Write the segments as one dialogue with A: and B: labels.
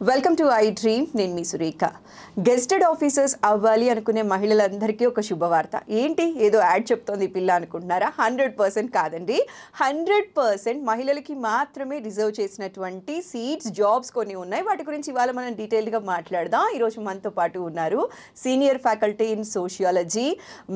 A: Welcome to I dream. నేను మీ Surekha. గెస్టెడ్ officers అవ్వాలి అనుకునే మహిళలందరికీ ఒక శుభవార్త. ఏంటి ఏదో యాడ్ చెప్తోంది ఈ పిల్ల అనుకుంటున్నారా? 100% కాదండి. 100% మహిళలకి మాత్రమే రిజర్వ్ చేసినటువంటి సీట్స్, జాబ్స్ కొన్ని ఉన్నాయి. వాటి గురించి ఇవాళ మనం డీటెయిల్గా మాట్లాడదాం. ఈరోజు మనతో పాటు ఉన్నారు senior faculty in sociology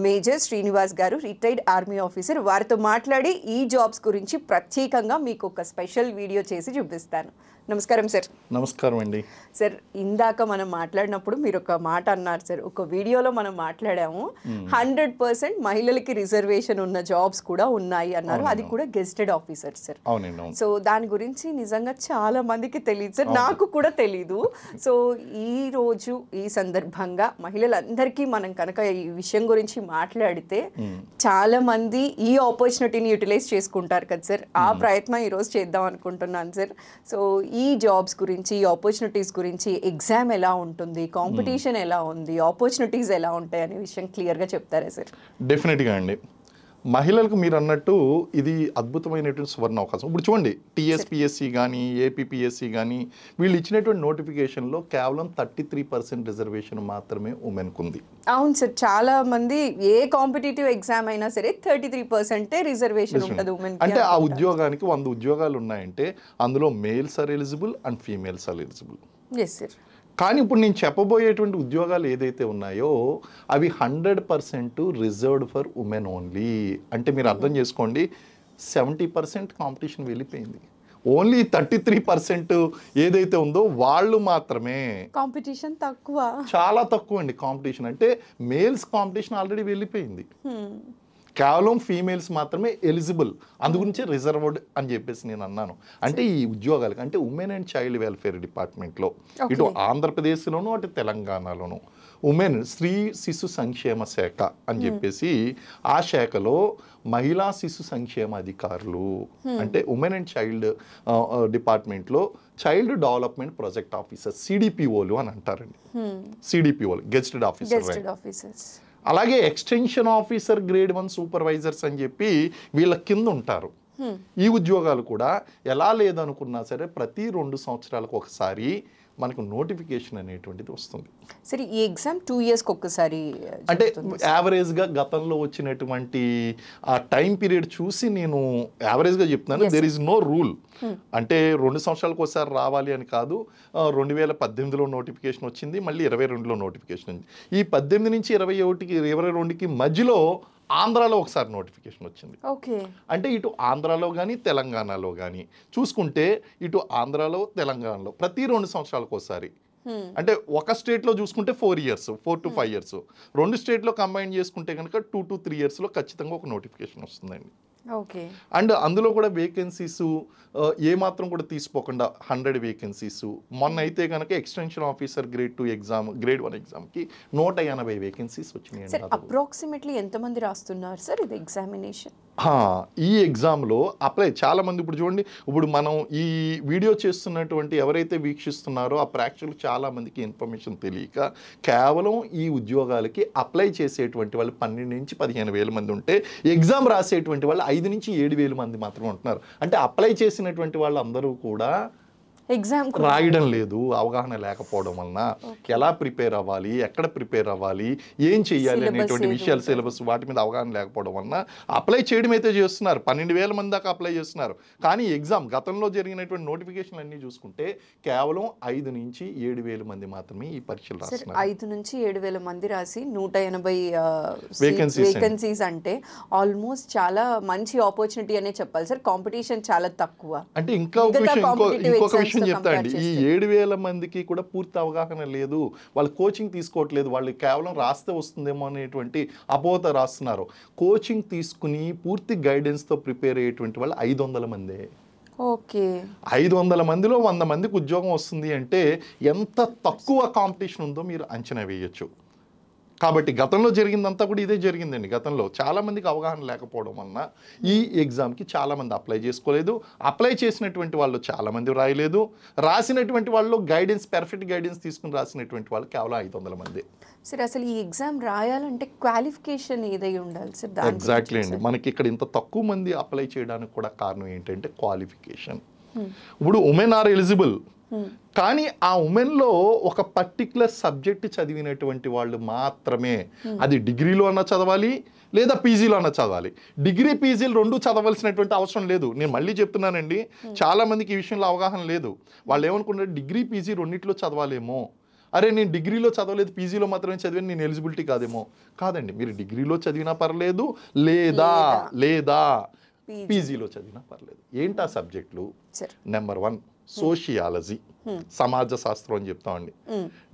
A: major Srinivas గారు, రిటైర్డ్ ఆర్మీ ఆఫీసర్. వారితో మాట్లాడి ఈ జాబ్స్ గురించి ప్రత్యేకంగా మీకు ఒక స్పెషల్ వీడియో చేసి చూపిస్తాను. నమస్కారం సార్.
B: నమస్కారం అండి.
A: సార్, ఇందాక మనం మాట్లాడినప్పుడు మీరు ఒక మాట అన్నారు సార్, ఒక వీడియోలో మనం మాట్లాడాము 100% మహిళలకి రిజర్వేషన్ ఉన్న జాబ్స్ కూడా ఉన్నాయి అన్నారు. అది కూడా గెస్టెడ్ ఆఫీసర్ సార్. సో దాని గురించి నిజంగా చాలా మందికి తెలియదు సార్, నాకు కూడా తెలీదు. సో ఈ రోజు ఈ సందర్భంగా మహిళలందరికీ మనం కనుక ఈ విషయం గురించి మాట్లాడితే చాలా మంది ఈ ఆపర్చునిటీని యూటిలైజ్ చేసుకుంటారు కదా సార్. ఆ ప్రయత్నం ఈరోజు చేద్దాం అనుకుంటున్నాను సార్. సో ఈ జాబ్స్ గురించి, ఈ ఆపర్చునిటీస్ గురించి, ఎగ్జామ్ ఎలా ఉంటుంది, కాంపిటీషన్ ఎలా ఉంది, ఆపర్చునిటీస్ ఎలా ఉంటాయి అనే విషయం క్లియర్గా చెప్తారా సార్?
B: డెఫినెట్గా అండి. మహిళలకు మీరు అన్నట్టు ఇది అద్భుతమైనటువంటి సువర్ణ అవకాశం. ఇప్పుడు చూడండి, టీఎస్పీఎస్సీ కానీ ఏపీపీఎస్సీ కానీ వీళ్ళు ఇచ్చినటువంటి నోటిఫికేషన్లో కేవలం 33% రిజర్వేషన్ మాత్రమే ఉమెన్కు ఉంది.
A: అవును సార్, చాలా మంది ఏ కాంపిటేటివ్ ఎగ్జామ్ అయినా సరే 33% రిజర్వేషన్ ఉంటుంది ఉమెన్.
B: అంటే ఆ ఉద్యోగానికి 100 ఉద్యోగాలు ఉన్నాయంటే అందులో males are eligible and females are eligible.
A: Yes sir.
B: కానీ ఇప్పుడు నేను చెప్పబోయేటువంటి ఉద్యోగాలు ఏదైతే ఉన్నాయో అవి 100% రిజర్వ్డ్ ఫర్ ఉమెన్ ఓన్లీ. అంటే మీరు అర్థం చేసుకోండి, 70% కాంపిటీషన్ వెళ్ళిపోయింది. ఓన్లీ 33% ఏదైతే ఉందో వాళ్ళు మాత్రమే.
A: కాంపిటీషన్ తక్కువ,
B: చాలా తక్కువ అండి కాంపిటీషన్. అంటే మేల్స్ కాంపిటీషన్ ఆల్రెడీ వెళ్ళిపోయింది. కేవలం ఫీమేల్స్ మాత్రమే ఎలిజిబుల్, అందుగురించి రిజర్వ్డ్ అని చెప్పేసి నేను అన్నాను. అంటే ఈ ఉద్యోగాలకు అంటే ఉమెన్ అండ్ చైల్డ్ వెల్ఫేర్ డిపార్ట్మెంట్లో ఇటు ఆంధ్రప్రదేశ్లోను అటు తెలంగాణలోను ఉమెన్ స్త్రీ శిశు సంక్షేమ శాఖ అని చెప్పేసి ఆ శాఖలో మహిళా శిశు సంక్షేమ అధికారులు అంటే ఉమెన్ అండ్ చైల్డ్ డిపార్ట్మెంట్లో చైల్డ్ డెవలప్మెంట్ ప్రాజెక్ట్ ఆఫీసర్ సిడిపిఓలు అని అంటారండి. సిడిపిఓలు గెస్టెడ్ ఆఫీసర్స్. అలాగే ఎక్స్టెన్షన్ ఆఫీసర్ గ్రేడ్ 1 సూపర్వైజర్స్ అని చెప్పి వీళ్ళ కింద ఉంటారు. ఈ ఉద్యోగాలు కూడా ఎలా లేదనుకున్నా సరే ప్రతి 2 సంవత్సరాలకు ఒకసారి మనకు నోటిఫికేషన్ అనేటువంటిది వస్తుంది.
A: సరే, ఈ ఎగ్జామ్ 2 ఇయర్స్కి ఒక్కసారి
B: అంటే యావరేజ్గా గతంలో వచ్చినటువంటి ఆ టైం పీరియడ్ చూసి నేను యావరేజ్గా చెప్తున్నాను. There is no rule. అంటే 2 సంవత్సరాలకు ఒకసారి రావాలి అని కాదు. 2018లో నోటిఫికేషన్ వచ్చింది, మళ్ళీ 22లో నోటిఫికేషన్ ఉంది. ఈ 18 నుంచి 22కి మధ్యలో ఆంధ్రాలో ఒకసారి నోటిఫికేషన్ వచ్చింది.
A: ఓకే. అంటే
B: ఇటు ఆంధ్రాలో కానీ తెలంగాణలో కానీ చూసుకుంటే ఇటు ఆంధ్రాలో తెలంగాణలో ప్రతి 2 సంవత్సరాలకు ఒకసారి. అంటే ఒక స్టేట్లో చూసుకుంటే 4 ఇయర్స్, 4 to 5 ఇయర్స్. 2 స్టేట్లో కంబైన్ చేసుకుంటే కనుక 2 to 3 ఇయర్స్లో ఖచ్చితంగా ఒక నోటిఫికేషన్ వస్తుందండి.
A: ఓకే.
B: అండ్ అందులో కూడా వేకెన్సీస్ ఏమాత్రం కూడా తీసుకోకుండా 100 వేకెన్సీస్. మొన్న అయితే కనుక extension officer grade 2 exam, grade 1 ఎగ్జామ్కి 180 వేకెన్సీస్ వచ్చినాయి.
A: అప్రాక్సిమేట్లీ ఎంతమంది రాస్తున్నారు సార్ ఇది ఎగ్జామినేషన్?
B: ఈ ఎగ్జామ్లో అప్లై చాలామంది. ఇప్పుడు చూడండి, ఇప్పుడు మనం ఈ వీడియో చేస్తున్నటువంటి ఎవరైతే వీక్షిస్తున్నారో ఆ ప్రేక్షకులు చాలామందికి ఇన్ఫర్మేషన్ తెలియక కేవలం ఈ ఉద్యోగాలకి అప్లై చేసేటువంటి వాళ్ళు 12 నుంచి 15,000 మంది ఉంటే ఎగ్జామ్ రాసేటువంటి వాళ్ళు 5 నుంచి 7,000 మంది మాత్రమే ఉంటున్నారు. అంటే అప్లై చేసినటువంటి వాళ్ళందరూ కూడా
A: ఎగ్జామ్
B: రాయడం లేదు, అవగాహన లేకపోవడం వలన. ఎలా ప్రిపేర్ అవ్వాలి, ఎక్కడ ప్రిపేర్ అవ్వాలి, ఏం చెయ్యాలి అనేటువంటి విషయాలు, సిలబస్, వాటి మీద అవగాహన లేకపోవడం వలన అప్లై చేయడం అయితే చేస్తున్నారు. 12,000 మంది దాకా అప్లై చేస్తున్నారు. కానీ ఎగ్జామ్ గతంలో జరిగినటువంటి నోటిఫికేషన్ అన్ని చూసుకుంటే కేవలం 5 నుంచి 7,000 మంది మాత్రమే ఈ పరీక్షలు రాస్తున్నారు.
A: 5 నుంచి 7,000 మంది రాసి 180
B: వేకెన్సీస్
A: అంటే ఆల్మోస్ట్ చాలా మంచి ఆపర్చునిటీ అనే చెప్పాలి సార్. కాంపిటీషన్ చాలా తక్కువ.
B: అంటే ఇంకొక విషయం చెప్తా అండి, ఈ 7,000 మందికి కూడా పూర్తి అవగాహన లేదు. వాళ్ళు కోచింగ్ తీసుకోవట్లేదు. వాళ్ళు కేవలం రాస్తే వస్తుందేమో అనేటువంటి అపోహతో రాస్తున్నారు. కోచింగ్ తీసుకుని పూర్తి గైడెన్స్తో ప్రిపేర్ అయ్యేటువంటి వాళ్ళు 500 మందే.
A: ఓకే.
B: 500 మందిలో 100 మందికి ఉద్యోగం వస్తుంది అంటే ఎంత తక్కువ కాంపిటీషన్ ఉందో మీరు అంచనా వేయచ్చు. కాబట్టి గతంలో జరిగిందంతా కూడా ఇదే జరిగిందండి. గతంలో చాలామందికి అవగాహన లేకపోవడం వలన ఈ ఎగ్జామ్కి చాలామంది అప్లై చేసుకోలేదు. అప్లై చేసినటువంటి వాళ్ళు చాలామంది రాయలేదు. రాసినటువంటి వాళ్ళు పర్ఫెక్ట్ గైడెన్స్ తీసుకుని రాసినటువంటి వాళ్ళు కేవలం 500 మంది.
A: సార్, అసలు ఈ ఎగ్జామ్ రాయాలంటే క్వాలిఫికేషన్ ఏదై ఉండాలి సార్?
B: ఎగ్జాక్ట్లీ అండి. మనకి ఇక్కడ ఇంత తక్కువ మంది అప్లై చేయడానికి కూడా కారణం ఏంటంటే క్వాలిఫికేషన్. ఇప్పుడు ఉమెన్ ఆర్ ఎలిజిబుల్ కానీ ఆ ఉమెన్లో ఒక పర్టికులర్ సబ్జెక్ట్ చదివినటువంటి వాళ్ళు మాత్రమే, అది డిగ్రీలో అన్న చదవాలి లేదా పీజీలో అన్న చదవాలి. డిగ్రీ పీజీలు రెండు చదవాల్సినటువంటి అవసరం లేదు. నేను మళ్ళీ చెప్తున్నానండి, చాలా మందికి ఈ విషయంలో అవగాహన లేదు. వాళ్ళు ఏమనుకుంటారు, డిగ్రీ పీజీ రెండిట్లో చదవాలేమో, అరే నేను డిగ్రీలో చదవలేదు పీజీలో మాత్రమే చదివాను, నేను ఎలిజిబిలిటీ కాదేమో. కాదండి, మీరు డిగ్రీలో చదివినా పర్లేదు లేదా పీజీలో చదివినా పర్లేదు. ఏంటి ఆ సబ్జెక్టులు? నెంబర్ 1 సోషియాలజీ, సమాజ శాస్త్రం అని చెప్తామండి.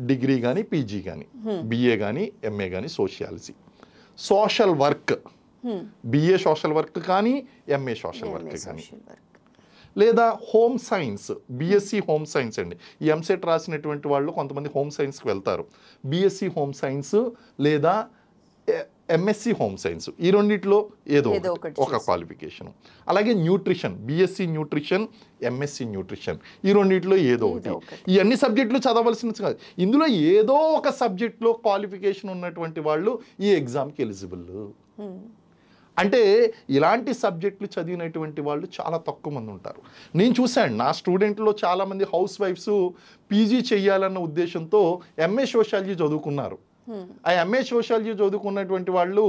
B: డిగ్రీ కానీ పీజీ కానీ, బిఏ కానీ ఎంఏ కానీ sociology. Social work, BA social work కానీ ఎంఏ సోషల్ వర్క్ కానీ, లేదా home science, BSc home science అండి. ఈ ఎంసెట్ రాసినటువంటి వాళ్ళు కొంతమంది హోమ్ సైన్స్కి వెళ్తారు. బిఎస్సి హోమ్ సైన్స్ లేదా ఎంఎస్సి హోమ్ సైన్స్, ఈ రెండిట్లో ఏదో ఒక క్వాలిఫికేషన్. అలాగే nutrition, BSc nutrition, MSc nutrition, ఈ రెండిట్లో ఏదో ఒకటి. ఈ అన్ని సబ్జెక్టులు చదవలసిన కాదు, ఇందులో ఏదో ఒక సబ్జెక్ట్లో క్వాలిఫికేషన్ ఉన్నటువంటి వాళ్ళు ఈ ఎగ్జామ్కి ఎలిజిబుల్. అంటే ఇలాంటి సబ్జెక్టులు చదివినటువంటి వాళ్ళు చాలా తక్కువ మంది ఉంటారు. నేను చూశాను, నా స్టూడెంట్లో చాలామంది హౌస్ వైఫ్స్ పీజీ చేయాలన్న ఉద్దేశంతో ఎంఏ సోషాలజీ చదువుకున్నారు. ఆ ఎంఏ సోషాలజీ చదువుకున్నటువంటి వాళ్ళు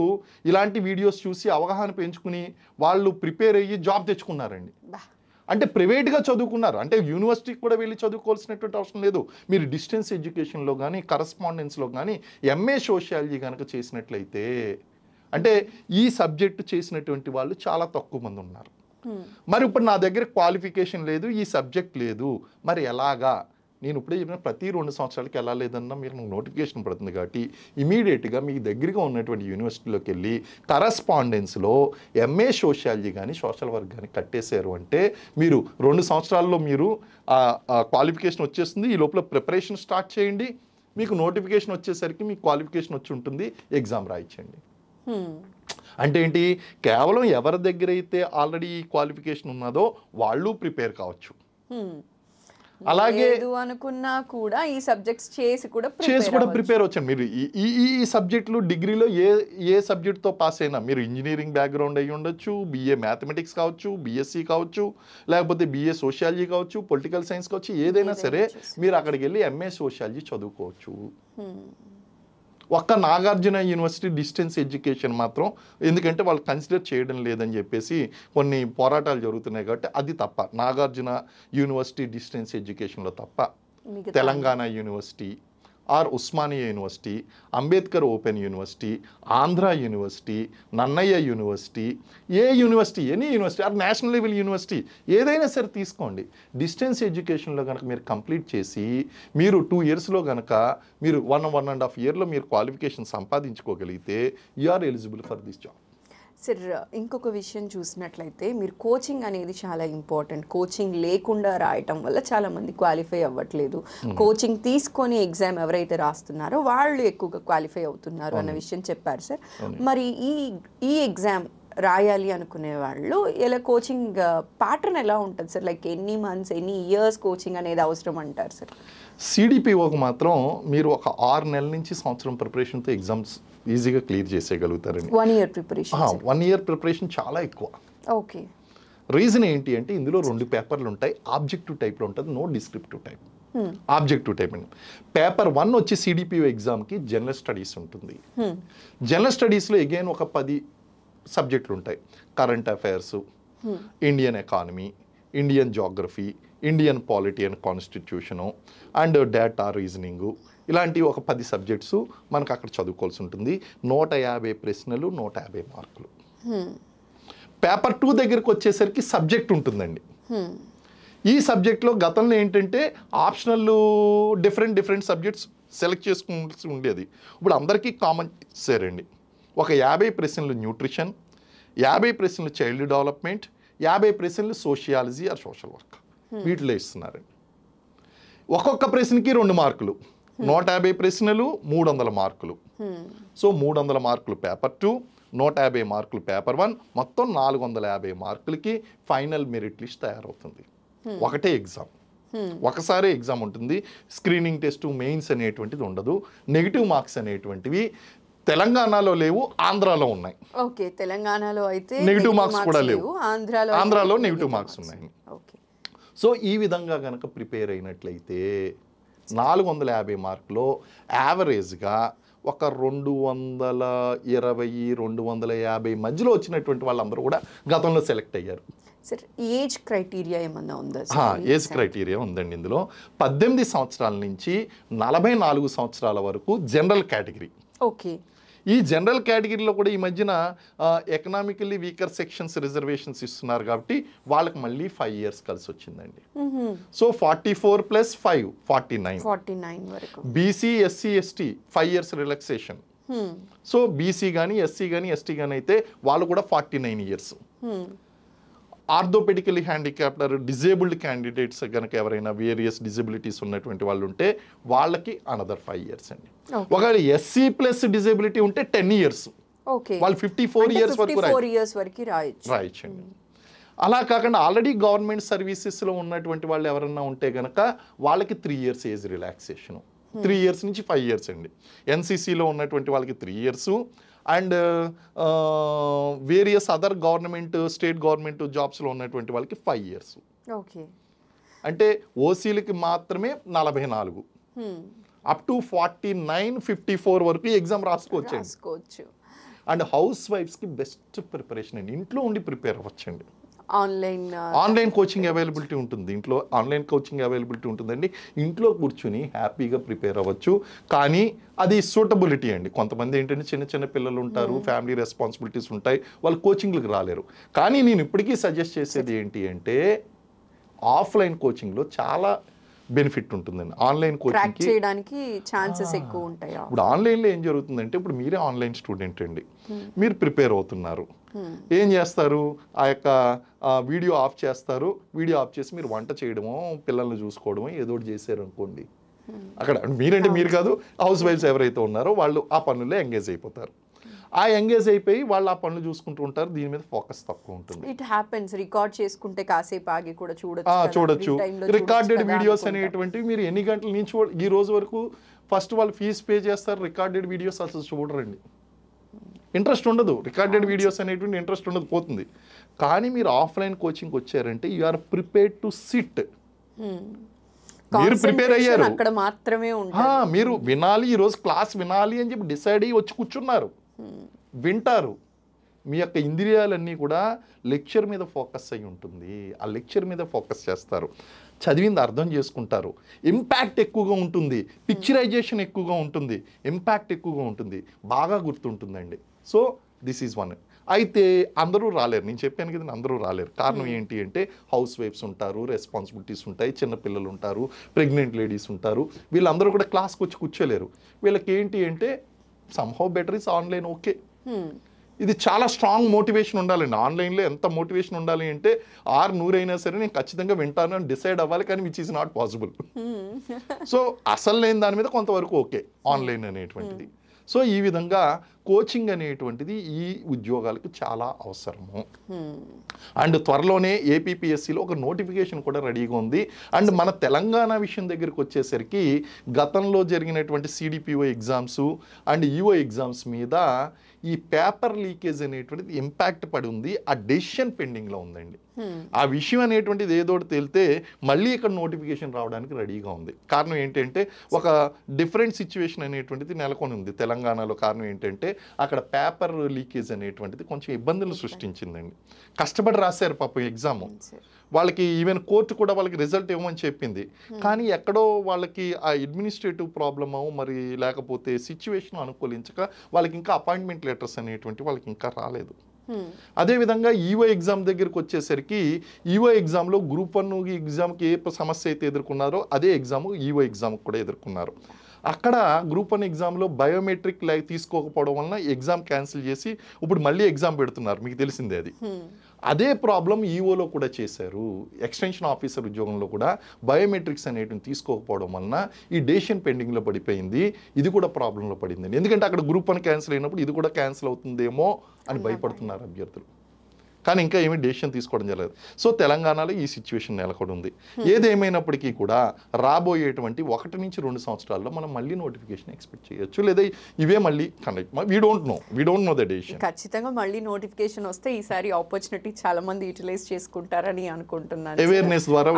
B: ఇలాంటి వీడియోస్ చూసి అవగాహన పెంచుకుని వాళ్ళు ప్రిపేర్ అయ్యి జాబ్ తెచ్చుకున్నారండి. అంటే ప్రైవేట్గా చదువుకున్నారు, అంటే యూనివర్సిటీకి కూడా వెళ్ళి చదువుకోవాల్సినటువంటి అవసరం లేదు. మీరు డిస్టెన్స్ ఎడ్యుకేషన్లో కానీ కరస్పాండెన్స్లో కానీ ఎంఏ సోషాలజీ కనుక చేసినట్లయితే, అంటే ఈ సబ్జెక్టు చేసినటువంటి వాళ్ళు చాలా తక్కువ మంది ఉన్నారు. మరి ఇప్పుడు నా దగ్గర క్వాలిఫికేషన్ లేదు, ఈ సబ్జెక్ట్ లేదు, మరి ఎలాగా? నేను ఇప్పుడే చెప్పిన ప్రతి 2 సంవత్సరాలకి ఎలా లేదన్నా మీరు నోటిఫికేషన్ పడుతుంది కాబట్టి ఇమీడియట్గా మీ దగ్గరగా ఉన్నటువంటి యూనివర్సిటీలోకి వెళ్ళి కరస్పాండెన్స్లో ఎంఏ సోషాలజీ కానీ సోషల్ వర్క్ కానీ కట్టేశారు అంటే మీరు 2 సంవత్సరాల్లో మీరు క్వాలిఫికేషన్ వచ్చేస్తుంది. ఈ లోపల ప్రిపరేషన్ స్టార్ట్ చేయండి, మీకు నోటిఫికేషన్ వచ్చేసరికి మీకు క్వాలిఫికేషన్ వచ్చి ఉంటుంది, ఎగ్జామ్ రాయించండి. అంటే ఏంటి, కేవలం ఎవరి దగ్గర అయితే ఆల్రెడీ క్వాలిఫికేషన్ ఉన్నదో వాళ్ళు ప్రిపేర్ కావచ్చు. అలాగే
A: అనుకున్నా కూడా ఈ సబ్జెక్ట్స్ చేసి కూడా
B: ప్రిపేర్ వచ్చాను. మీరు ఈ సబ్జెక్టులు డిగ్రీలో ఏ సబ్జెక్ట్తో పాస్ అయినా, మీరు ఇంజనీరింగ్ బ్యాక్గ్రౌండ్ అయ్యి ఉండొచ్చు, బిఏ మ్యాథమెటిక్స్ కావచ్చు, బిఎస్సి కావచ్చు, లేకపోతే బిఏ సోషాలజీ కావచ్చు, పొలిటికల్ సైన్స్ కావచ్చు, ఏదైనా సరే మీరు అక్కడికి వెళ్ళి ఎంఏ సోషాలజీ చదువుకోవచ్చు. ఒక్క నాగార్జున యూనివర్సిటీ డిస్టెన్స్ ఎడ్యుకేషన్ మాత్రం, ఎందుకంటే వాళ్ళు కన్సిడర్ చేయడం లేదని చెప్పేసి కొన్ని పోరాటాలు జరుగుతున్నాయి కాబట్టి అది తప్ప. నాగార్జున యూనివర్సిటీ డిస్టెన్స్ ఎడ్యుకేషన్లో తప్ప Telangana university or Osmania university, Ambedkar open university, Andhra university, Nannaya university, ఏ university, any university or national level university ఏదైనా సరే తీసుకోండి. డిస్టెన్స్ ఎడ్యుకేషన్లో కనుక మీరు కంప్లీట్ చేసి మీరు 2 ఇయర్స్లో కనుక మీరు 1.5 ఇయర్లో మీరు క్వాలిఫికేషన్ సంపాదించుకోగలిగితే you are eligible for this job.
A: Sir, ఇంకొక విషయం చూసినట్లయితే మీరు కోచింగ్ అనేది చాలా ఇంపార్టెంట్. కోచింగ్ లేకుండా రాయటం వల్ల చాలామంది క్వాలిఫై అవ్వట్లేదు. కోచింగ్ తీసుకొని ఎగ్జామ్ ఎవరైతే రాస్తున్నారో వాళ్ళు ఎక్కువగా క్వాలిఫై అవుతున్నారు అన్న విషయం చెప్పారు సార్. మరి ఈ ఎగ్జామ్ రాయాలి అనుకునే వాళ్ళు ఇలా కోచింగ్ ప్యాటర్న్ ఎలా ఉంటుంది సార్? లైక్ ఎన్ని మంత్స్, ఎన్ని ఇయర్స్ కోచింగ్ అనేది అవసరం అంటారు సార్?
B: సిడిపిఓకి మాత్రం మీరు ఒక 6 నెలల నుంచి సంవత్సరం ప్రిపరేషన్తో ఎగ్జామ్స్ ఈజీగా క్లియర్ చేసేయగలుగుతారండి.
A: 1 ఇయర్ ప్రిపరేషన్?
B: 1 ఇయర్ ప్రిపరేషన్ చాలా ఎక్కువ.
A: ఓకే.
B: రీజన్ ఏంటి అంటే ఇందులో 2 పేపర్లు ఉంటాయి. ఆబ్జెక్టివ్ టైప్లో ఉంటుంది, no descriptive type. Objective type అండి. పేపర్ 1 వచ్చి సిడిపిఓ ఎగ్జామ్కి జనరల్ స్టడీస్ ఉంటుంది. జనరల్ స్టడీస్లో అగైన్ ఒక 10 సబ్జెక్టులు ఉంటాయి. Current affairs, Indian economy, Indian geography, Indian polity and constitution and data reasoning, ఇలాంటి ఒక 10 సబ్జెక్ట్స్ మనకు అక్కడ చదువుకోవాల్సి ఉంటుంది. 150 ప్రశ్నలు, 150 మార్కులు. పేపర్ 2 దగ్గరికి వచ్చేసరికి సబ్జెక్ట్ ఉంటుందండి. ఈ సబ్జెక్ట్లో గతంలో ఏంటంటే ఆప్షనల్ డిఫరెంట్ సబ్జెక్ట్స్ సెలెక్ట్ చేసుకోవాల్సి ఉండేది. ఇప్పుడు అందరికీ కామన్ చేశారండి. ఒక 50 ప్రశ్నలు న్యూట్రిషన్, 50 ప్రశ్నలు చైల్డ్ డెవలప్మెంట్, 50 ప్రశ్నలు సోషియాలజీ ఆర్ సోషల్ వర్క్, వీటిలో ఇస్తున్నారండి. ఒక్కొక్క ప్రశ్నకి 2 మార్కులు, 150 ప్రశ్నలు, 300 మార్కులు. సో 300 మార్కులు పేపర్ 2, 150 మార్కులు పేపర్ 1, మొత్తం 450 మార్కులకి ఫైనల్ మెరిట్ లిస్ట్ తయారవుతుంది. ఒకటే ఎగ్జామ్, ఒకసారి ఎగ్జామ్ ఉంటుంది. స్క్రీనింగ్ టెస్ట్, మెయిన్స్ అనేటువంటిది ఉండదు. నెగిటివ్ మార్క్స్ అనేటువంటివి తెలంగాణలో లేవు, ఆంధ్రాలో ఉన్నాయి.
A: ఓకే, తెలంగాణలో అయితే
B: నెగిటివ్ మార్క్స్ కూడా లేవు,
A: ఆంధ్రాలో
B: నెగిటివ్ మార్క్స్ ఉన్నాయి. సో ఈ విధంగా కనుక ప్రిపేర్ అయినట్లయితే 450 మార్కులో యావరేజ్గా ఒక 220, 250 మధ్యలో వచ్చినటువంటి వాళ్ళందరూ కూడా గతంలో సెలెక్ట్ అయ్యారు.
A: సార్ ఏజ్ క్రైటీరియా ఏమన్నా ఉందా?
B: ఏజ్ క్రైటీరియా ఉందండి. ఇందులో 18 సంవత్సరాల నుంచి 44 సంవత్సరాల వరకు జనరల్ కేటగిరీ.
A: ఓకే.
B: ఈ జనరల్ కేటగిరీలో కూడా ఈ మధ్యన ఎకనామికల్లీ వీకర్ సెక్షన్స్ రిజర్వేషన్స్ ఇస్తున్నారు కాబట్టి వాళ్ళకి మళ్ళీ 5 years కలిసి వచ్చిందండి. సో 44 + 5 49
A: వరకు.
B: BC, SC, ST 5 years relaxation. So BC కానీ, ఎస్సీ కానీ, ఎస్టీ కానీ అయితే వాళ్ళు కూడా 49 years. Orthopaedically handicapped disabled candidates కనుక ఎవరైనా వేరియస్ డిజబిలిటీస్ ఉన్నటువంటి వాళ్ళు ఉంటే వాళ్ళకి అనదర్ 5 years అండి. ఒకవేళ ఎస్సీ ప్లస్ డిజబిలిటీ ఉంటే 10 years. వాళ్ళు 54 years వరకు రాయొచ్చండి. అలా కాకుండా ఆల్రెడీ గవర్నమెంట్ సర్వీసెస్లో ఉన్నటువంటి వాళ్ళు ఎవరన్నా ఉంటే కనుక వాళ్ళకి 3 years ఏజ్ రిలాక్సేషన్. 3 years నుంచి 5 years అండి. ఎన్సీసీలో ఉన్నటువంటి వాళ్ళకి 3 years and various other government, state government జాబ్స్లో ఉన్నటువంటి వాళ్ళకి 5 years.
A: ఓకే.
B: అంటే ఓసీలకి మాత్రమే 44 అప్ టు 49, 54 వరకు ఎగ్జామ్ రాసుకోవచ్చు. అండ్ హౌస్ వైఫ్స్కి బెస్ట్ ప్రిపరేషన్ అండి. ఇంట్లో ఉండి ప్రిపేర్ అవ్వచ్చండి. ఆన్లైన్ కోచింగ్ అవైలబిలిటీ ఉంటుంది. ఇంట్లో ఆన్లైన్ కోచింగ్ అవైలబిలిటీ ఉంటుందండి. ఇంట్లో కూర్చుని హ్యాపీగా ప్రిపేర్ అవ్వచ్చు. కానీ అది సూటబిలిటీ అండి. కొంతమంది ఏంటంటే చిన్న చిన్న పిల్లలు ఉంటారు, ఫ్యామిలీ రెస్పాన్సిబిలిటీస్ ఉంటాయి, వాళ్ళు కోచింగ్లకు రాలేరు. కానీ నేను ఇప్పటికీ సజెస్ట్ చేసేది ఏంటి అంటే ఆఫ్లైన్ కోచింగ్లో చాలా బెనిఫిట్ ఉంటుందండి. ఆన్లైన్ కోచింగ్
A: చేయడానికి ఛాన్సెస్ ఎక్కువ ఉంటాయి.
B: ఇప్పుడు ఆన్లైన్లో ఏం జరుగుతుందంటే ఇప్పుడు మీరే ఆన్లైన్ స్టూడెంట్ అండి, మీరు ప్రిపేర్ అవుతున్నారు. ఏం చేస్తారు, ఆ యొక్క వీడియో ఆఫ్ చేస్తారు. వీడియో ఆఫ్ చేసి మీరు వంట చేయడమో, పిల్లల్ని చూసుకోవడమో ఏదో ఒకటి చేశారు అనుకోండి. అక్కడ మీరంటే మీరు కాదు, హౌస్ వైఫ్స్ ఎవరైతే ఉన్నారో వాళ్ళు ఆ పనుల్లో ఎంగేజ్ అయిపోతారు. ఆ ఎంగేజ్ అయిపోయి వాళ్ళు ఆ పనులు చూసుకుంటూ ఉంటారు. దీని మీద ఫోకస్ తక్కువ ఉంటుంది.
A: It happens. రికార్డ్ చేసుకుంటే కాసేపు ఆగి కూడా
B: చూడొచ్చు. రికార్డెడ్ వీడియోస్ అనేటువంటివి మీరు ఎన్ని గంటల నుంచి ఈ రోజు వరకు ఫస్ట్ వాళ్ళు ఫీజు పే చేస్తారు, రికార్డెడ్ వీడియోస్ అసలు చూడరండి. ఇంట్రెస్ట్ ఉండదు. రికార్డెడ్ వీడియోస్ అనేటువంటి ఇంట్రెస్ట్ ఉండదు, పోతుంది. కానీ మీరు ఆఫ్లైన్ కోచింగ్కి వచ్చారంటే you are prepared to sit. మీరు ప్రిపేర్ అయ్యారు,
A: అక్కడ మాత్రమే
B: మీరు వినాలి, ఈరోజు క్లాస్ వినాలి అని చెప్పి డిసైడ్ అయ్యి వచ్చి కూర్చున్నారు, వింటారు. మీ యొక్క ఇంద్రియాలన్నీ కూడా లెక్చర్ మీద ఫోకస్ అయి ఉంటుంది. ఆ లెక్చర్ మీద ఫోకస్ చేస్తారు, చదివింది అర్థం చేసుకుంటారు. ఇంపాక్ట్ ఎక్కువగా ఉంటుంది, పిక్చరైజేషన్ ఎక్కువగా ఉంటుంది, ఇంపాక్ట్ ఎక్కువగా ఉంటుంది, బాగా గుర్తుంటుందండి. So this is one. అయితే అందరూ రాలేరు, నేను చెప్పాను కదా, అందరూ రాలేరు. కారణం ఏంటి అంటే హౌస్ వైఫ్స్ ఉంటారు, రెస్పాన్సిబిలిటీస్ ఉంటాయి, చిన్నపిల్లలు ఉంటారు, ప్రెగ్నెంట్ లేడీస్ ఉంటారు. వీళ్ళందరూ కూడా క్లాస్కి వచ్చి కూర్చోలేరు. వీళ్ళకి ఏంటి అంటే somehow better is online. Okay, ఇది చాలా స్ట్రాంగ్ మోటివేషన్ ఉండాలండి. ఆన్లైన్లో ఎంత మోటివేషన్ ఉండాలి అంటే 100 అయినా సరే నేను ఖచ్చితంగా వింటాను అని డిసైడ్ అవ్వాలి. కానీ which is not possible. So అసలు లేని దాని మీద కొంతవరకు ఓకే ఆన్లైన్ అనేటువంటిది. సో ఈ విధంగా కోచింగ్ అనేటువంటిది ఈ ఉద్యోగాలకు చాలా అవసరము. అండ్ త్వరలోనే ఏపీపీఎస్సీలో ఒక నోటిఫికేషన్ కూడా రెడీగా ఉంది. అండ్ మన తెలంగాణ విషయం దగ్గరికి వచ్చేసరికి గతంలో జరిగినటువంటి CDPO exams and EO exams మీద ఈ పేపర్ లీకేజ్ అనేటువంటిది ఇంపాక్ట్ పడి ఉంది. ఆ డెసిషన్ పెండింగ్లో ఉందండి. ఆ విషయం అనేటువంటిది ఏదో తేలితే మళ్ళీ ఇక్కడ నోటిఫికేషన్ రావడానికి రెడీగా ఉంది. కారణం ఏంటంటే ఒక డిఫరెంట్ సిచ్యువేషన్ అనేటువంటిది నెలకొని ఉంది తెలంగాణలో. కారణం ఏంటంటే అక్కడ పేపర్ లీకేజ్ అనేటువంటిది కొంచెం ఇబ్బందులు సృష్టించిందండి. కష్టపడి రాశారు పాపం ఎగ్జామ్, వాళ్ళకి ఈవెన్ కోర్టు కూడా వాళ్ళకి రిజల్ట్ ఇవ్వమని చెప్పింది. కానీ ఎక్కడో వాళ్ళకి ఆ అడ్మినిస్ట్రేటివ్ ప్రాబ్లమో మరి లేకపోతే సిచ్యువేషన్ అనుకూలించక వాళ్ళకి ఇంకా అపాయింట్మెంట్ లెటర్స్ అనేటువంటి వాళ్ళకి ఇంకా రాలేదు. అదేవిధంగా ఈఓ ఎగ్జామ్ దగ్గరికి వచ్చేసరికి ఈఓ ఎగ్జామ్లో గ్రూప్ 1 ఎగ్జామ్కి ఏ సమస్య అయితే ఎదుర్కొన్నారో అదే ఎగ్జామ్ ఈఓ ఎగ్జామ్కి కూడా ఎదుర్కొన్నారు. అక్కడ గ్రూప్ 1 ఎగ్జామ్లో బయోమెట్రిక్ తీసుకోకపోవడం వలన ఎగ్జామ్ క్యాన్సిల్ చేసి ఇప్పుడు మళ్ళీ ఎగ్జామ్ పెడుతున్నారు, మీకు తెలిసిందే అది. అదే ప్రాబ్లం ఈఓలో కూడా చేశారు. ఎక్స్టెన్షన్ ఆఫీసర్ ఉద్యోగంలో కూడా బయోమెట్రిక్స్ అనేటివి తీసుకోకపోవడం వలన ఈ డెసిషన్ పెండింగ్లో పడిపోయింది. ఇది కూడా ప్రాబ్లంలో పడింది. ఎందుకంటే అక్కడ గ్రూప్ 1 క్యాన్సిల్ అయినప్పుడు ఇది కూడా క్యాన్సిల్ అవుతుందేమో అని భయపడుతున్నారు అభ్యర్థులు. కానీ ఇంకా ఏమీ డెసిషన్ తీసుకోవడం జరగదు. సో తెలంగాణలో ఈ సిచ్యువేషన్ నెలకొని ఉంది. ఏదేమైనప్పటికీ కూడా రాబోయేటువంటి 1 నుంచి 2 సంవత్సరాల్లో మనం మళ్ళీ నోటిఫికేషన్ ఎక్స్పెక్ట్ చేయొచ్చు, లేదా ఇవే మళ్ళీ conduct. We don't know the decision.
A: ఖచ్చితంగా మళ్ళీ నోటిఫికేషన్ వస్తే ఈసారి ఆపర్చునిటీ చాలా మంది యూటిలైజ్ చేసుకుంటారని అనుకుంటున్నాను.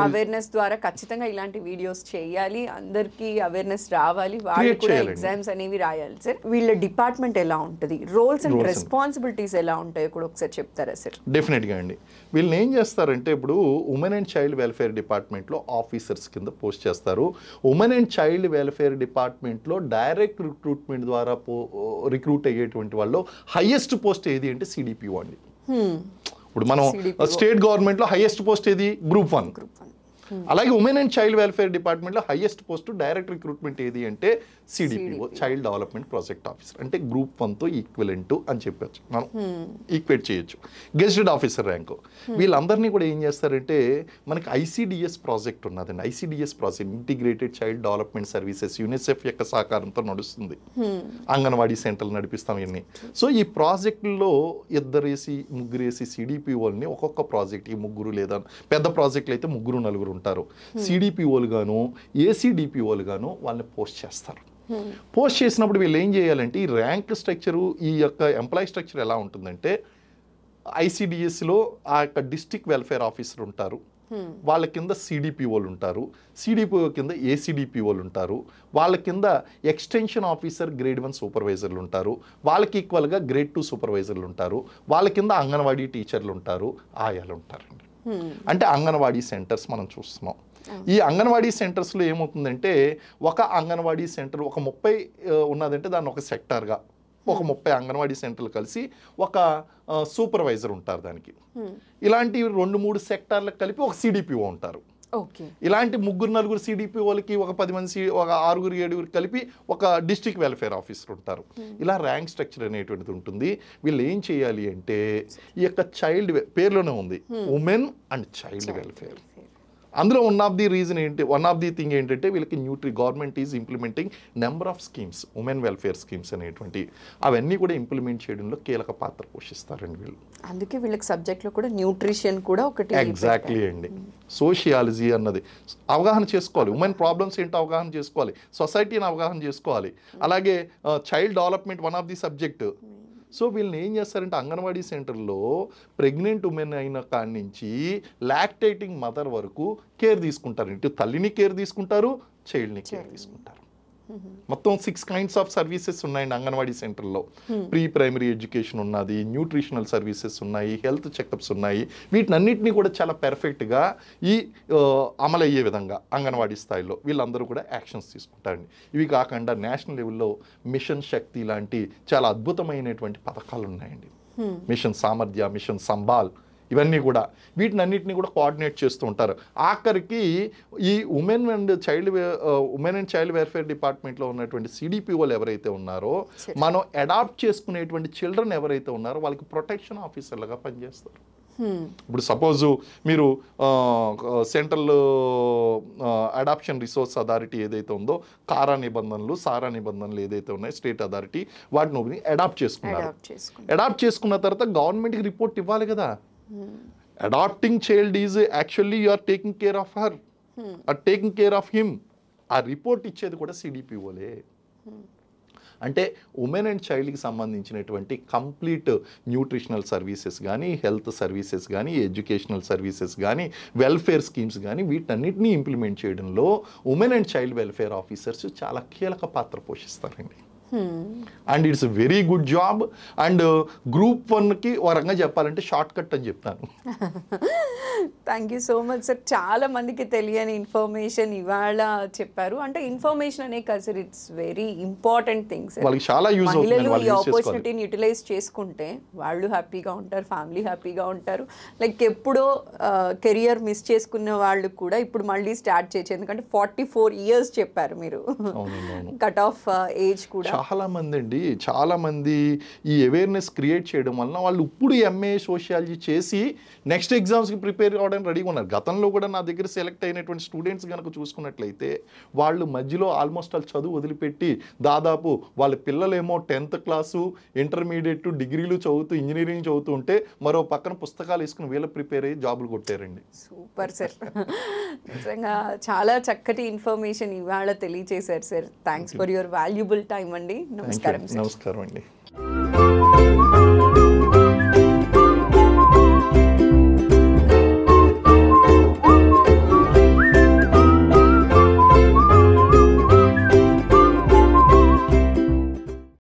A: అవేర్నెస్ ద్వారా ఖచ్చితంగా ఇలాంటి వీడియోస్ చేయాలి, అందరికీ అవేర్నెస్ రావాలి, వాళ్ళు కూడా ఎగ్జామ్స్ అనేవి రాయాలి సార్. వీళ్ళ డిపార్ట్మెంట్ ఎలా ఉంటుంది, రోల్స్ అండ్ రెస్పాన్సిబిలిటీస్ ఎలా ఉంటాయో కూడా ఒకసారి చెప్తారా సార్?
B: డెఫినెట్గా అండి. వీళ్ళని ఏం చేస్తారంటే ఇప్పుడు ఉమెన్ అండ్ చైల్డ్ వెల్ఫేర్ డిపార్ట్మెంట్లో ఆఫీసర్స్ కింద పోస్ట్ చేస్తారు. ఉమెన్ అండ్ చైల్డ్ వెల్ఫేర్ డిపార్ట్మెంట్లో డైరెక్ట్ రిక్రూట్మెంట్ ద్వారా రిక్రూట్ అయ్యేటువంటి వాళ్ళు హైయెస్ట్ పోస్ట్ ఏది అంటే సిడిపిఓ అండి. ఇప్పుడు మనం స్టేట్ గవర్నమెంట్లో హైయెస్ట్ పోస్ట్ ఏది? గ్రూప్ 1. అలాగే ఉమెన్ అండ్ చైల్డ్ వెల్ఫేర్ డిపార్ట్మెంట్లో హైయెస్ట్ పోస్ట్ డైరెక్ట్ రిక్రూట్మెంట్ ఏది అంటే CDPO, child development project officer. అంటే గ్రూప్ 1తో ఈక్వలెంట్ అని చెప్పచ్చు, మనం ఈక్వేట్ చేయొచ్చు. Gazetted officer rank. వీళ్ళందరినీ కూడా ఏం చేస్తారంటే మనకి ఐసిడిఎస్ ప్రాజెక్ట్ ఉన్నదండి. ICDS project integrated child development services UNICEF యొక్క సహకారంతో నడుస్తుంది. అంగన్వాడీ సెంటర్లు నడిపిస్తాం ఇవన్నీ. సో ఈ ప్రాజెక్టుల్లో 2 3 సిడిపిఓల్ని ఒక్కొక్క ప్రాజెక్ట్, ఈ 3 లేదా పెద్ద ప్రాజెక్టులు అయితే 3 4 ఉంటారు, సిడిపిఓలు గాను ఏసీడిపిఓలు గాను వాళ్ళని పోస్ట్ చేస్తారు. పోస్ట్ చేసినప్పుడు వీళ్ళు ఏం చేయాలంటే ఈ ర్యాంక్ స్ట్రక్చరు, ఈ యొక్క ఎంప్లాయీ స్ట్రక్చర్ ఎలా ఉంటుందంటే ఐసిడిఎస్లో ఆ యొక్క డిస్ట్రిక్ట్ వెల్ఫేర్ ఆఫీసర్ ఉంటారు, వాళ్ళ కింద సిడిపిఓలు ఉంటారు, సిడిపిఓ కింద ఏసీడిపిఓలు ఉంటారు, వాళ్ళ కింద ఎక్స్టెన్షన్ ఆఫీసర్ గ్రేడ్ 1 సూపర్వైజర్లు ఉంటారు, వాళ్ళకి ఈక్వల్గా గ్రేడ్ 2 సూపర్వైజర్లు ఉంటారు, వాళ్ళ కింద అంగన్వాడీ టీచర్లు ఉంటారు, ఆయాలు ఉంటారండి. అంటే అంగన్వాడీ సెంటర్స్ మనం చూస్తున్నాం. ఈ అంగన్వాడీ సెంటర్స్లో ఏమవుతుందంటే ఒక అంగన్వాడీ సెంటర్ ఒక 30 ఉన్నదంటే దాన్ని ఒక సెక్టార్గా ఒక 30 అంగన్వాడీ సెంటర్లు కలిసి ఒక సూపర్వైజర్ ఉంటారు దానికి. ఇలాంటి 2-3 సెక్టార్లకు కలిపి ఒక సిడిపిఓ ఉంటారు. ఇలాంటి 3-4 సిడిపిఓలకి ఒక 10 మంది, ఒక 6-7 కలిపి ఒక డిస్ట్రిక్ట్ వెల్ఫేర్ ఆఫీసర్ ఉంటారు. ఇలా ర్యాంక్ స్ట్రక్చర్ అనేటువంటిది ఉంటుంది. వీళ్ళు ఏం చేయాలి అంటే ఈ యొక్క చైల్డ్ పేర్లోనే ఉంది ఉమెన్ అండ్ చైల్డ్ వెల్ఫేర్. అందులో వన్ ఆఫ్ ది థింగ్ ఏంటంటే వీళ్ళకి government is implementing number of schemes, women welfare schemes అనేటువంటి అవన్నీ కూడా ఇంప్లిమెంట్ చేయడంలో కీలక పాత్ర పోషిస్తారండి వీళ్ళు.
A: అందుకే వీళ్ళకి సబ్జెక్ట్లో కూడా న్యూట్రిషన్ కూడా ఒకటి.
B: ఎగ్జాక్ట్లీ అండి. సోషియాలజీ అన్నది అవగాహన చేసుకోవాలి, ఉమెన్ ప్రాబ్లమ్స్ ఏంటో అవగాహన చేసుకోవాలి, సొసైటీని అవగాహన చేసుకోవాలి. అలాగే child development one of the subject. So వీళ్ళని ఏం చేస్తారంటే అంగన్వాడీ సెంటర్లో ప్రెగ్నెంట్ ఉమెన్ అయిన కాడి నుంచి లాక్టేటింగ్ మదర్ వరకు కేర్ తీసుకుంటారు. ఇటు తల్లిని కేర్ తీసుకుంటారు, చైల్డ్ని కేర్ తీసుకుంటారు. మొత్తం 6 kinds ఆఫ్ సర్వీసెస్ ఉన్నాయండి అంగన్వాడీ సెంటర్లో. ప్రీ ప్రైమరీ ఎడ్యుకేషన్ ఉన్నది, న్యూట్రిషనల్ సర్వీసెస్ ఉన్నాయి, హెల్త్ చెకప్స్ ఉన్నాయి. వీటినన్నింటినీ కూడా చాలా పర్ఫెక్ట్గా అమలు అయ్యే విధంగా అంగన్వాడీ స్థాయిలో వీళ్ళందరూ కూడా యాక్షన్స్ తీసుకుంటారండి. ఇవి కాకుండా నేషనల్ లెవెల్లో మిషన్ శక్తి లాంటి చాలా అద్భుతమైనటువంటి పథకాలు ఉన్నాయండి. మిషన్ సామర్థ్య, మిషన్ సంబాల్, ఇవన్నీ కూడా వీటినన్నిటిని కూడా కోఆర్డినేట్ చేస్తూ ఉంటారు. ఆఖరికి ఈ ఉమెన్ అండ్ చైల్డ్ వెల్ఫేర్ డిపార్ట్మెంట్లో ఉన్నటువంటి సిడిపిఓలు ఎవరైతే ఉన్నారో మనం అడాప్ట్ చేసుకునేటువంటి చిల్డ్రన్ ఎవరైతే ఉన్నారో వాళ్ళకి ప్రొటెక్షన్ ఆఫీసర్లుగా పనిచేస్తారు. ఇప్పుడు సపోజు మీరు సెంట్రల్ అడాప్షన్ రిసోర్స్ అథారిటీ ఏదైతే ఉందో సారా నిబంధనలు ఏదైతే ఉన్నాయో స్టేట్ అథారిటీ వాటిని అడాప్ట్ చేసుకున్నారు. అడాప్ట్ చేసుకున్న తర్వాత గవర్నమెంట్కి రిపోర్ట్ ఇవ్వాలి కదా. Adopting child is actually you are taking care of her or taking care of him. ఆ రిపోర్ట్ ఇచ్చేది కూడా సిడిపిఓలే. అంటే ఉమెన్ అండ్ చైల్డ్కి సంబంధించినటువంటి కంప్లీట్ న్యూట్రిషనల్ సర్వీసెస్ కానీ, హెల్త్ సర్వీసెస్ కానీ, ఎడ్యుకేషనల్ సర్వీసెస్ కానీ, వెల్ఫేర్ స్కీమ్స్ కానీ వీటన్నిటినీ ఇంప్లిమెంట్ చేయడంలో women and child welfare officers చాలా కీలక పాత్ర పోషిస్తారండి. And it's very good job. And group 1కి వరంగా చెప్పాలంటే షార్ట్ కట్ అని చెప్తాను.
A: Thank you so much sir. చాలా మందికి తెలియని ఇన్ఫర్మేషన్ ఇవాళ చెప్పారు. అంటే ఇన్ఫర్మేషన్ అనే కాదు sir, it's very important things.
B: వాళ్ళకి చాలా యూజ్ అవుతుంది.
A: మహిళలు ఈ ఆపర్చునిటీని యూటిలైజ్ చేసుకుంటే వాళ్ళు హ్యాపీగా ఉంటారు, ఫ్యామిలీ హ్యాపీగా ఉంటారు. లైక్ ఎప్పుడో కెరియర్ మిస్ చేసుకున్న వాళ్ళు కూడా ఇప్పుడు మళ్ళీ స్టార్ట్ చేయొచ్చు. ఎందుకంటే 44 years చెప్పారు మీరు కట్ ఆఫ్ ఏజ్ కూడా.
B: చాలామంది ఈ అవేర్నెస్ క్రియేట్ చేయడం వలన వాళ్ళు ఇప్పుడు ఎంఏ సోషియాలజీ చేసి నెక్స్ట్ ఎగ్జామ్స్కి ప్రిపేర్ అవ్వడానికి రెడీగా ఉన్నారు. గతంలో కూడా నా దగ్గర సెలెక్ట్ అయినటువంటి స్టూడెంట్స్ కనుక చూసుకున్నట్లయితే వాళ్ళు మధ్యలో ఆల్మోస్ట్ వాళ్ళు చదువు వదిలిపెట్టి దాదాపు వాళ్ళ పిల్లలేమో 10th క్లాసు ఇంటర్మీడియట్ డిగ్రీలు చదువుతూ ఇంజనీరింగ్ చదువుతూ ఉంటే మరో పక్కన పుస్తకాలు వేసుకుని వీళ్ళ ప్రిపేర్ అయ్యి జాబులు కొట్టారండి.
A: సూపర్ సార్, నిజంగా చాలా చక్కటి ఇన్ఫర్మేషన్ ఇవాళ తెలియజేశారు sir. Thanks for your valuable time అండి. నమస్కారం.
B: నమస్కారం అండి.